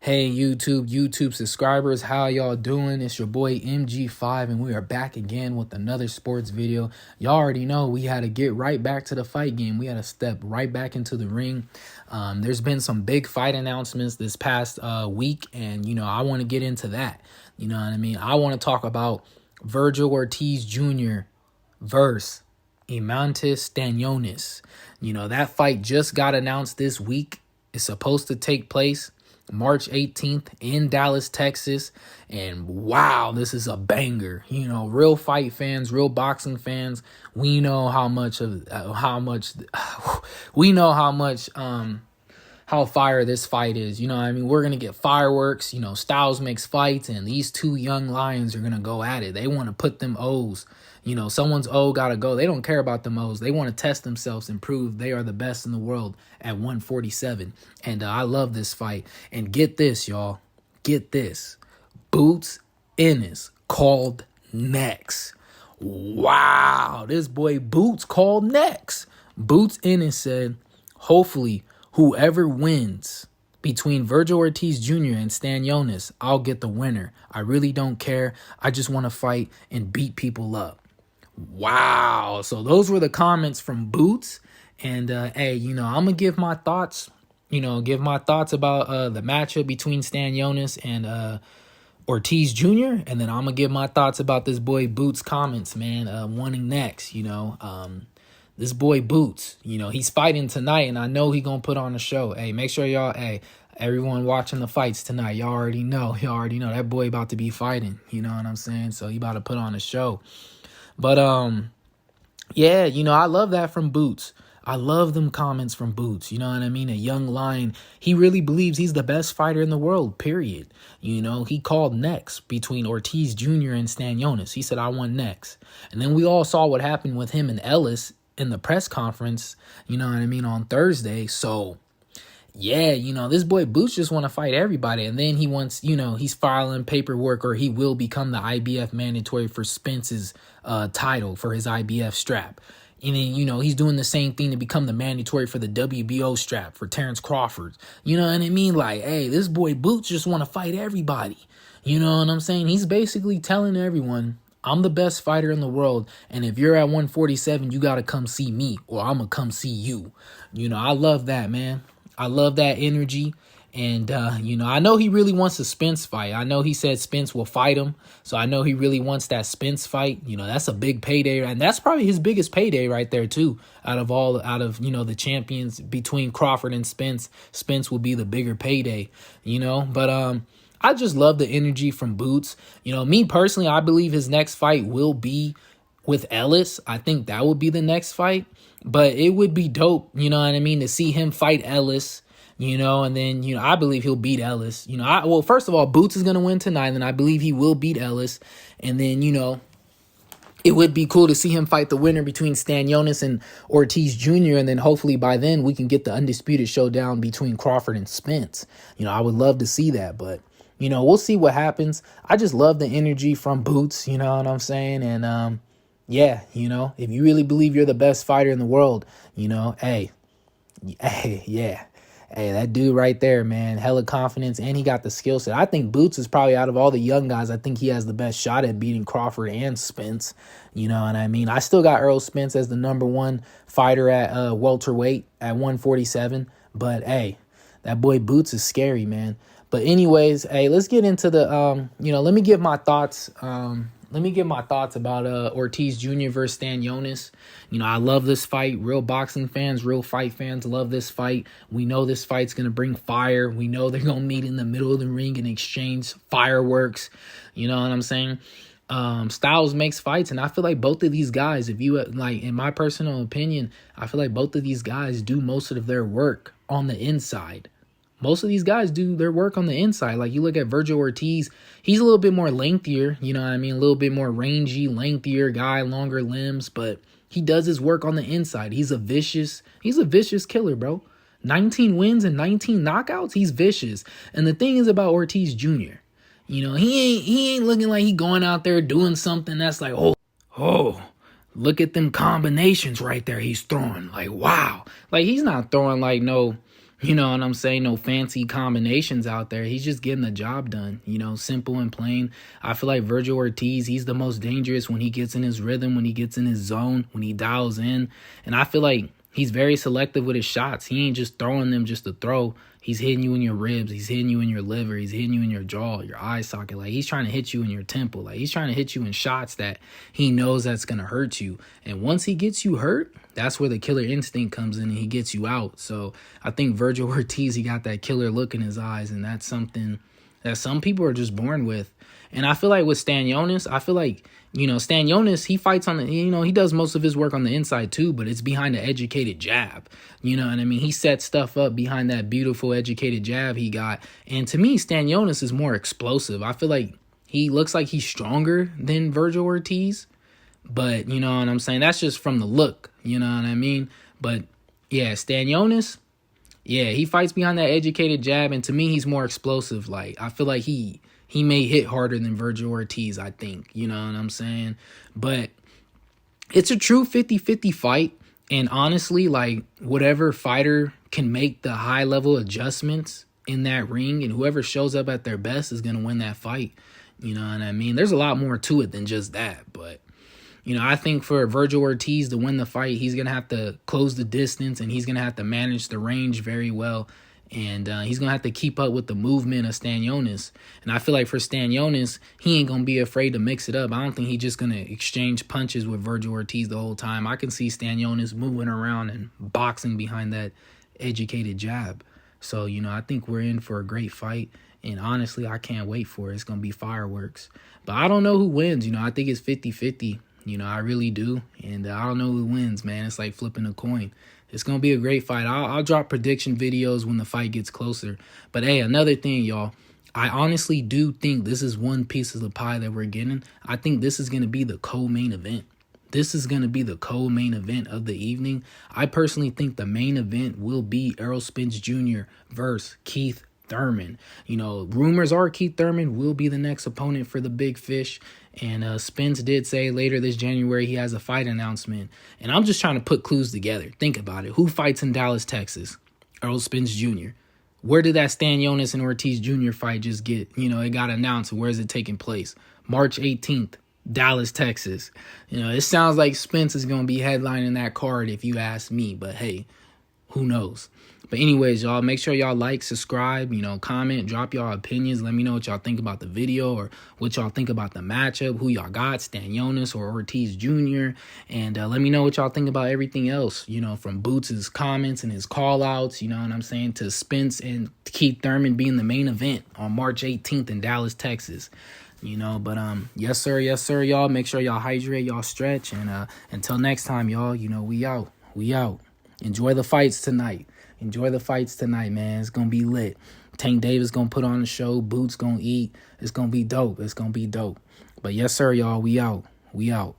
Hey YouTube subscribers, how y'all doing? It's your boy MG5 and we are back again with another sports video. Y'all already know we had to get right back to the fight game. We had to step right back into the ring. There's been some big fight announcements this past week, and I want to get into that. You know what I mean? I want to talk about Virgil Ortiz Jr. versus Stanionis. That fight just got announced this week. It's supposed to take place March 18th in Dallas, Texas. And wow, this is a banger. Real fight fans, real boxing fans, we know how fire this fight is. We're going to get fireworks. Styles makes fights, and these two young lions are going to go at it. They want to put them O's. Someone's O got to go. They don't care about them O's. They want to test themselves and prove they are the best in the world at 147. And I love this fight. And get this, y'all. Get this. Boots Ennis called next. Wow. This boy Boots called next. Boots Ennis said, hopefully, whoever wins between Virgil Ortiz Jr. and Stanionis, I'll get the winner. I really don't care. I just want to fight and beat people up. Wow. So those were the comments from Boots. And, hey, I'm going to give my thoughts, about the matchup between Stanionis and Ortiz Jr. And then I'm going to give my thoughts about this boy Boots' comments, man, wanting next, This boy Boots, he's fighting tonight, and I know he going to put on a show. Hey, make sure y'all, everyone watching the fights tonight, y'all already know that boy about to be fighting. You know what I'm saying? So he about to put on a show. But, yeah, I love that from Boots. I love them comments from Boots. You know what I mean? A young lion. He really believes he's the best fighter in the world, period. He called next between Ortiz Jr. and Stanionis. He said, I want next. And then we all saw what happened with him and Ellis in the press conference, on Thursday. So, yeah, this boy Boots just want to fight everybody. And then he wants, he's filing paperwork, or he will become the IBF mandatory for Spence's title for his IBF strap. And then, he's doing the same thing to become the mandatory for the WBO strap for Terrence Crawford. You know what I mean? Like, hey, this boy Boots just want to fight everybody. You know what I'm saying? He's basically telling everyone, I'm the best fighter in the world, and if you're at 147, you got to come see me, or I'm going to come see you. I love that, man. I love that energy, and, I know he really wants a Spence fight. I know he said Spence will fight him, so I know he really wants that Spence fight. That's a big payday, and that's probably his biggest payday right there, too, out of the champions between Crawford and Spence. Spence will be the bigger payday, but, I just love the energy from Boots. Me personally, I believe his next fight will be with Ellis. I think that would be the next fight. But it would be dope, to see him fight Ellis, and then, I believe he'll beat Ellis. Well, first of all, Boots is going to win tonight, and I believe he will beat Ellis. And then, it would be cool to see him fight the winner between Stanionis and Ortiz Jr. And then hopefully by then we can get the undisputed showdown between Crawford and Spence. I would love to see that, but we'll see what happens. I just love the energy from Boots, you know what I'm saying? And, yeah, if you really believe you're the best fighter in the world, hey, yeah. Hey, that dude right there, man, hella confidence, and he got the skill set. I think Boots is probably, out of all the young guys, I think he has the best shot at beating Crawford and Spence. You know what I mean? I still got Earl Spence as the #1 fighter at welterweight at 147. But, hey, that boy Boots is scary, man. But anyways, hey, let's get into the, let me give my thoughts. Let me give my thoughts about Ortiz Jr. versus Stanionis. I love this fight. Real boxing fans, real fight fans love this fight. We know this fight's going to bring fire. We know they're going to meet in the middle of the ring and exchange fireworks. You know what I'm saying? Styles makes fights, and I feel like both of these guys, if you like, in my personal opinion, I feel like both of these guys do most of their work on the inside. Most of these guys do their work on the inside. Like, you look at Virgil Ortiz, he's a little bit more lengthier, a little bit more rangy, lengthier guy, longer limbs, but he does his work on the inside. He's a vicious killer, bro. 19 wins and 19 knockouts, he's vicious. And the thing is about Ortiz Jr., he ain't looking like he going out there doing something that's like, oh, look at them combinations right there he's throwing. Like, wow. Like, he's not throwing like no You know what I'm saying? No fancy combinations out there. He's just getting the job done, simple and plain. I feel like Virgil Ortiz, he's the most dangerous when he gets in his rhythm, when he gets in his zone, when he dials in. And I feel like he's very selective with his shots. He ain't just throwing them just to throw. He's hitting you in your ribs. He's hitting you in your liver. He's hitting you in your jaw, your eye socket. Like, he's trying to hit you in your temple. Like, he's trying to hit you in shots that he knows that's going to hurt you. And once he gets you hurt, that's where the killer instinct comes in and he gets you out. So I think Virgil Ortiz, he got that killer look in his eyes, and that's something that some people are just born with. And I feel like with Stanionis, I feel like, Stanionis, he fights on the, he does most of his work on the inside too, but it's behind the educated jab. You know what I mean? He sets stuff up behind that beautiful educated jab he got. And to me, Stanionis is more explosive. I feel like he looks like he's stronger than Virgil Ortiz. But, you know what I'm saying? That's just from the look, you know what I mean? But, yeah, Stanionis, yeah, he fights behind that educated jab, and to me, he's more explosive. Like, I feel like he may hit harder than Virgil Ortiz, I think, you know what I'm saying? But it's a true 50-50 fight, and honestly, like, whatever fighter can make the high-level adjustments in that ring, and whoever shows up at their best is going to win that fight, you know what I mean? There's a lot more to it than just that, but I think for Virgil Ortiz to win the fight, he's going to have to close the distance, and he's going to have to manage the range very well. And he's going to have to keep up with the movement of Stanionis. And I feel like for Stanionis, he ain't going to be afraid to mix it up. I don't think he's just going to exchange punches with Virgil Ortiz the whole time. I can see Stanionis moving around and boxing behind that educated jab. So, I think we're in for a great fight. And honestly, I can't wait for it. It's going to be fireworks. But I don't know who wins. I think it's 50-50. I really do. And I don't know who wins, man. It's like flipping a coin. It's going to be a great fight. I'll drop prediction videos when the fight gets closer. But, hey, another thing, y'all. I honestly do think this is one piece of the pie that we're getting. I think this is going to be the co-main event. This is going to be the co-main event of the evening. I personally think the main event will be Errol Spence Jr. versus Keith Thurman. Rumors are Keith Thurman will be the next opponent for the big fish. And Spence did say later this January he has a fight announcement. And I'm just trying to put clues together. Think about it. Who fights in Dallas, Texas? Errol Spence Jr. Where did that Stanionis and Ortiz Jr. fight just get? It got announced. Where is it taking place? March 18th, Dallas, Texas. It sounds like Spence is going to be headlining that card if you ask me. But, hey, who knows? But anyways, y'all, make sure y'all like, subscribe, comment, drop y'all opinions. Let me know what y'all think about the video or what y'all think about the matchup, who y'all got, Stanionis or Ortiz Jr. And let me know what y'all think about everything else, from Boots' comments and his call-outs, you know what I'm saying, to Spence and Keith Thurman being the main event on March 18th in Dallas, Texas. But yes, sir, y'all. Make sure y'all hydrate, y'all stretch. And until next time, y'all, we out. We out. Enjoy the fights tonight. Enjoy the fights tonight, man. It's going to be lit. Tank Davis going to put on the show. Boots going to eat. It's going to be dope. It's going to be dope. But yes, sir, y'all. We out. We out.